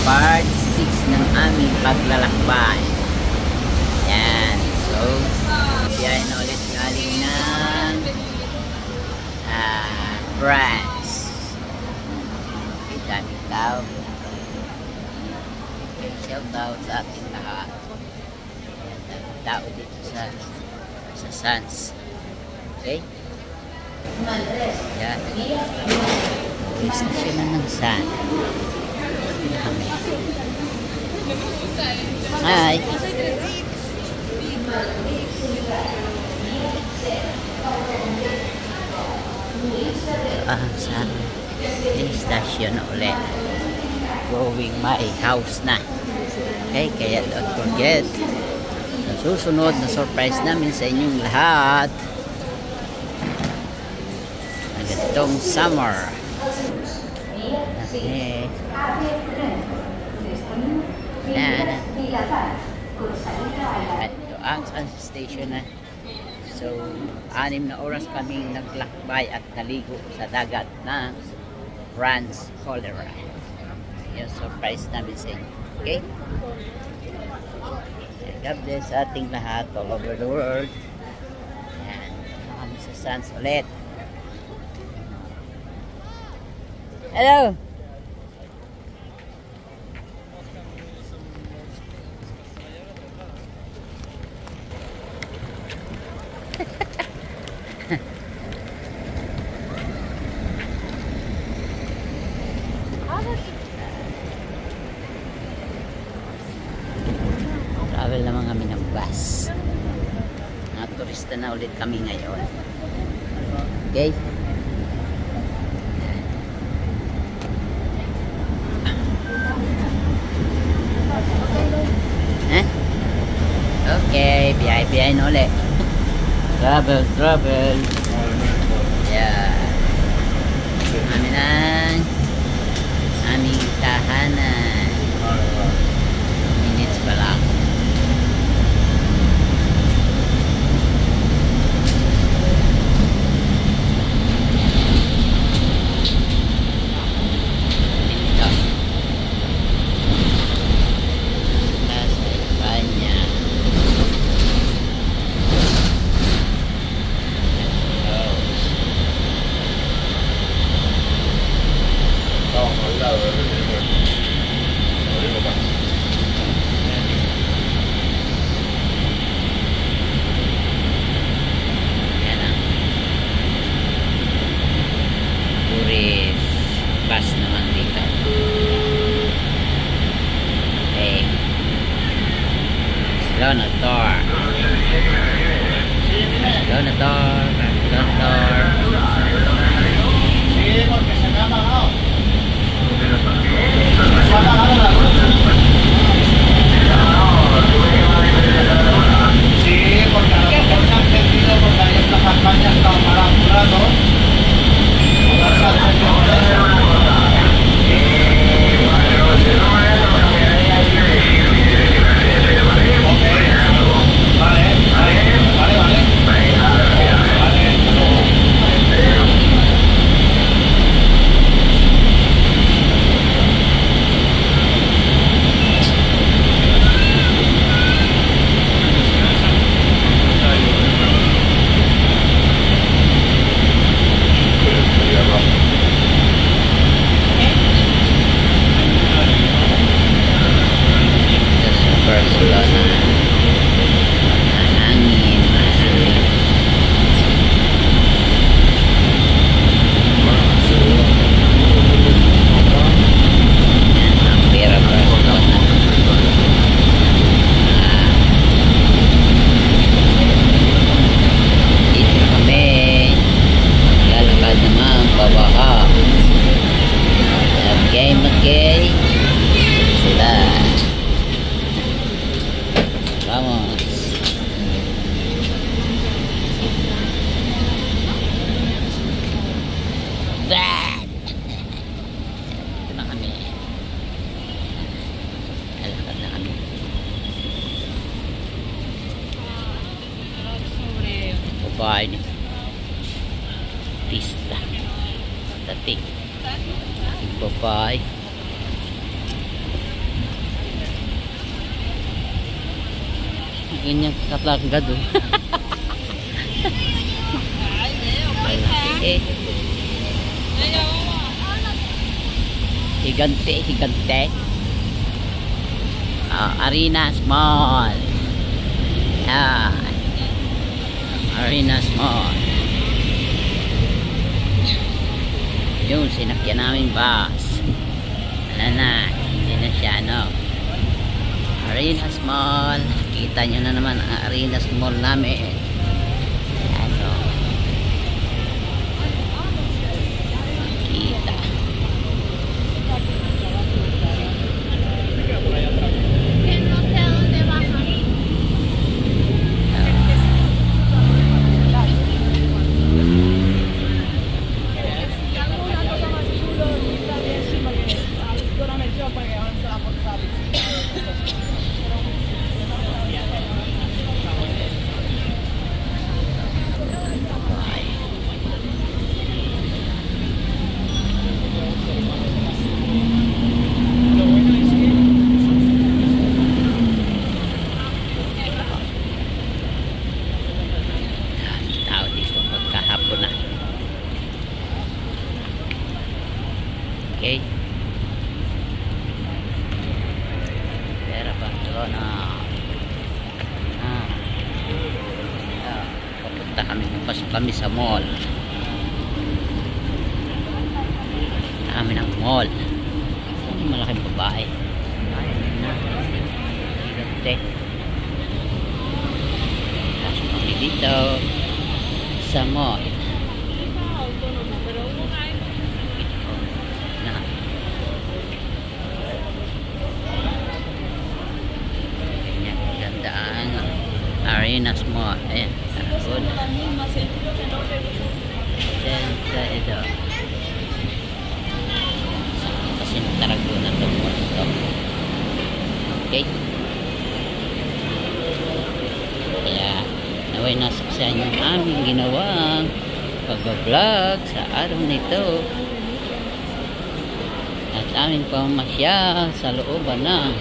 part 6 ng aming paglalakbay. Yan. So, biyahe na ulit galing ng France. Daming tao. Shout out sa ating lahat. Daming tao dito sa Sans. Okay? Yan. Station na ng San. Hi. Sa station na ulit. Going my house na. Okay, kaya don't forget. Susunod na surprise namin sa inyong lahat. Ganitong summer. Okay. Yan. Ito ang San Station na. So, 6 na oras kami naglakbay at naligo sa dagat na France Cholera. Yung surprise namin sa inyo. Okay? God bless sa ating lahat all over the world. Yan. Kami sa Sans ulit. Hello! Travel naman kami ng bus. Mga turista na ulit kami ngayon. Okay? Okay, biyahe na ulit. Travel. Yeah. Kami na aming tahanan. Minutes pa lang. Bus naman dito. Okay. Slow na door. Okay. Sila. Vamos. That. Ito na kami. Alakad na kami. Babae ni Tista. Tati. Aking babae. Ganyan katlagad oh. Malaki eh. Higante. Arenas Mall. Yan. Arenas Mall. Yung sinakyan namin bus. Wala na. Hindi na siya, no? Arenas Mall. Kita nyo na naman ang Arenas Mall namin. Ano? Kita. Okay. Pero Barcelona. Papunta kami, papasok kami sa mall. Namin ang mall. May malaking babae. Ayun na. Gigante. Pasok kami dito sa mall. Arenas Mall. Ayan, Tarragon. Senta ito. Kasi ng Tarragon na ito. Okay. Kaya naway nasaksihan yung aming ginawang pag-vlog sa araw nito. At aming pamasyal sa looban ng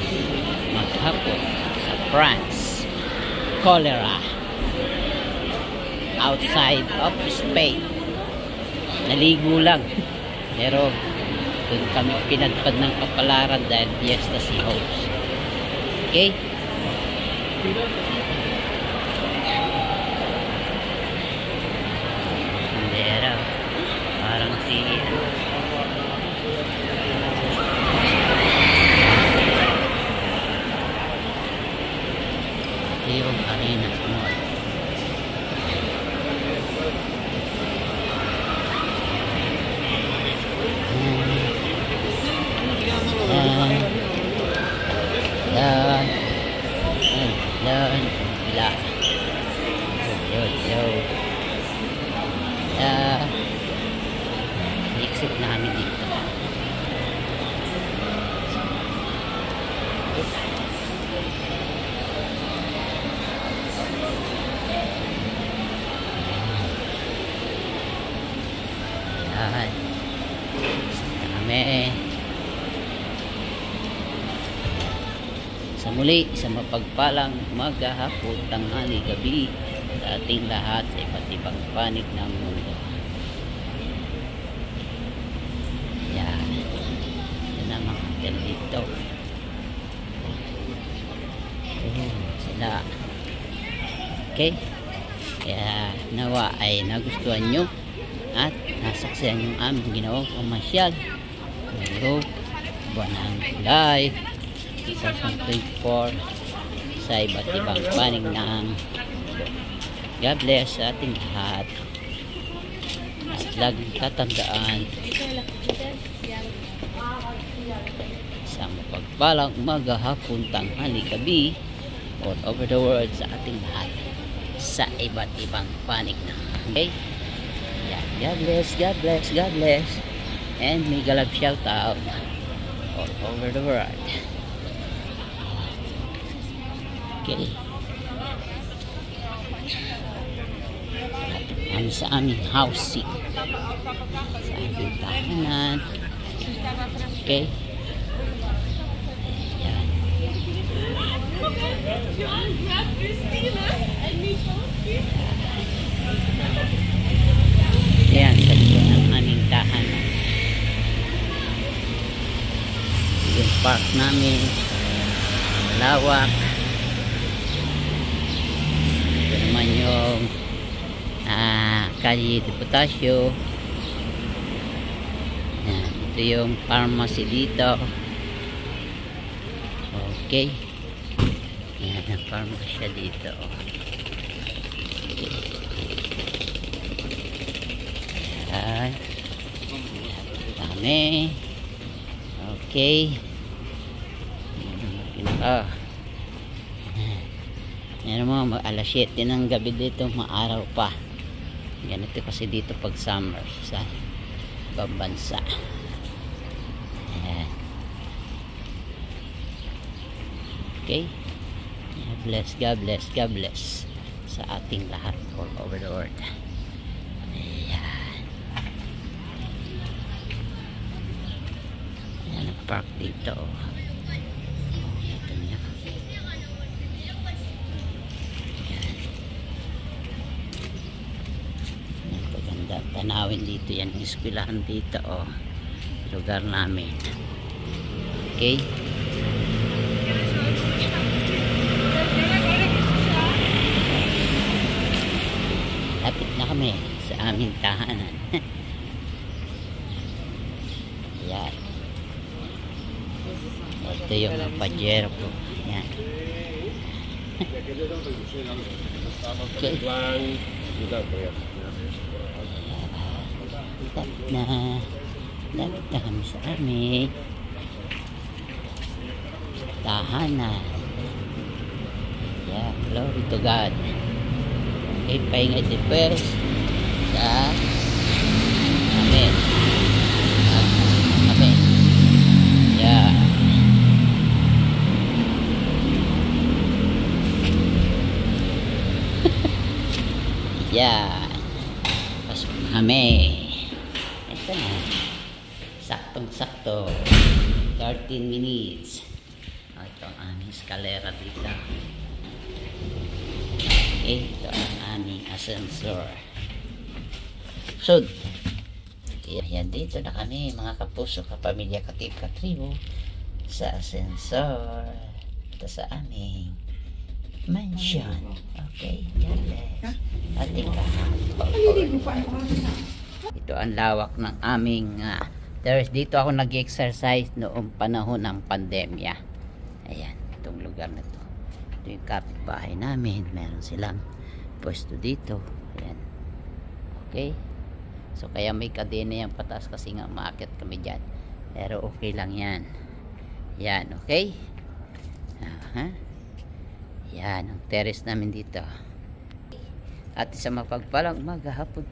maghapon sa France. Cholera outside of Spain. Naligo lang pero doon kami pinadpad ng kapalaran dahil fiesta si host. Okay, bandera parang si yung Arenas Mall. Exit namin dito. Kami sa muli sa mapagpalang maghapon, tanghali, gabi sa ating lahat sa iba't ibang panig ng mundo. Yan. Yan ang mga hotel dito. Sila. Okay. Kaya nawa ay nagustuhan nyo at nasaksihan yung aming ginawang pamasyal ngayong buwan ng July 2024 sa iba't ibang panig ng God bless sa ating lahat at laging tatandaan sa mapagpalang umaga, hapon, tanghali, gabi all over the world sa ating lahat sa iba't ibang panig ng okay. God bless, God bless, God bless. And may galab shout out all over the world. Okay. Kami sa aming housing. Sa aming tahanan. Okay. Yan. Yan, sa likod ng aming tahanan. Yung park namin, lawak. Ito naman yung Calle Deputasyo. Yan, ito yung pharmacy dito. Okay. Yan ang pharmacy dito. Yan. Dami. Okay. Yan mo, alas 7 ng gabi dito, maaraw pa. Ganito kasi dito pag summer sa ibang bansa. Ayan. Okay. God bless, God bless, God bless sa ating lahat all over the world. Ayan. Ayan ang park dito. Ito niya. Tanawin dito yan, eskwelahan dito lugar namin. Okay, lapit na kami sa aming tahanan. Yan, ito yung pajero ko. Yan. Okay, lapit na kami sa aming tahanan. Yeah, glory to God. Okay, pahinga dito sa amen. Amen. Yeah. Yeah. Pasok na kami. Ito na. Saktong-sakto. 13 minutes. Ito ang aming eskalera dito. Okay, ito ang aming ascensor. So, yan, dito na kami mga kapuso, kapamilya, katribo sa ascensor. Ito sa aming mansion. Okay, God bless. Ating lahat. Ito ang lawak ng aming dito ako nag-exercise noong panahon ng pandemya. Ayan, itong lugar na to. Ito yung kapitbahay namin. Meron silang pwesto dito. Ayan. Okay. So kaya may kadena yung patas kasi nga umaakit kami dyan. Pero okay lang yan. Yan, okay. Yan, ang terrace namin dito. At sa mapagpalang maghapon